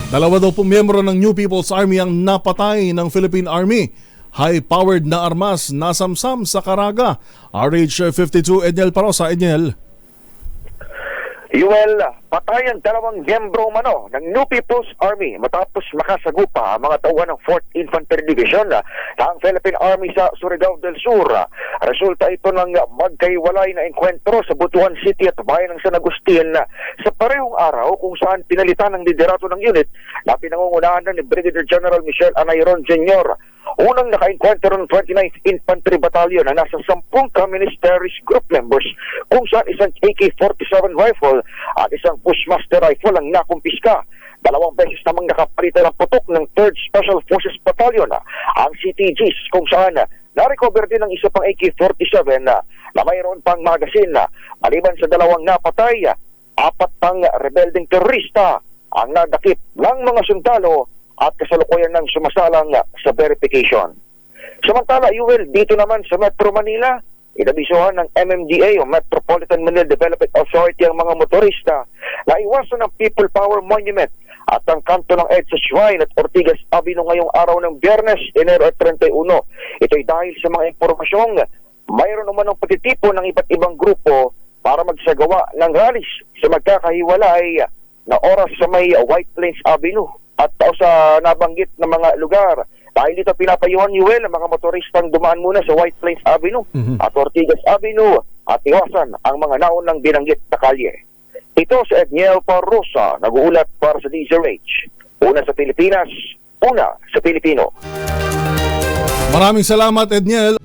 Dalawa daw po miyembro ng New People's Army ang napatay ng Philippine Army. High-powered na armas nasamsam sa Caraga. RH52 Edniel Parosa. Edniel. Yuel, patay ang dalawang miyembro umano ng New People's Army matapos makasagupa ang mga tauhan ng 4th Infantry Division ng Philippine Army sa Surigao del Sur. Resulta ito ng magkaiwalay na enkwentro sa Butuan City at bayan ng San Agustin sa parehong araw kung saan pinalitan ng liderato ng unit na pinangungunahan ni Brigadier General Michel Anayron Jr. Unang naka-encounter ng 29th Infantry Battalion na nasa 10 Communist Terrorist Group members kung saan isang AK-47 rifle at isang Bushmaster rifle ang nakumpiska. Dalawang beses namang nakapalitan ng putok ng 3rd Special Forces Battalion ang CTGs kung saan na-recover din ng isa pang AK-47 na mayroon pang magazine. Maliban sa dalawang napatay, 4 pang rebelding terorista ang nadakip ng mga sundalo at kasalukuyan ng sumasalang sa verification. Samantala, Yuel, dito naman sa Metro Manila, inabisuhan ng MMDA o Metropolitan Manila Development Authority ang mga motorista na iwasan ng People Power Monument at ang kanto ng EDSA Shrine at Ortigas Avenue ngayong araw ng Biyernes, Enero 31. Ito'y dahil sa mga impormasyong mayroon naman ng pagtitipon ng iba't ibang grupo para magsagawa ng rallies sa magkakahiwalay na oras sa may White Plains Avenue at sa nabanggit na mga lugar. Dahil dito pinapayuhan, Yuel, ang mga motoristang dumaan muna sa White Plains Avenue at Ortigas Avenue at iwasan ang mga naunang binanggit na kalye. Ito si Edniel Parosa, nag-uulat para sa DZRH. Una sa Pilipinas, una sa Pilipino. Maraming salamat, Edniel.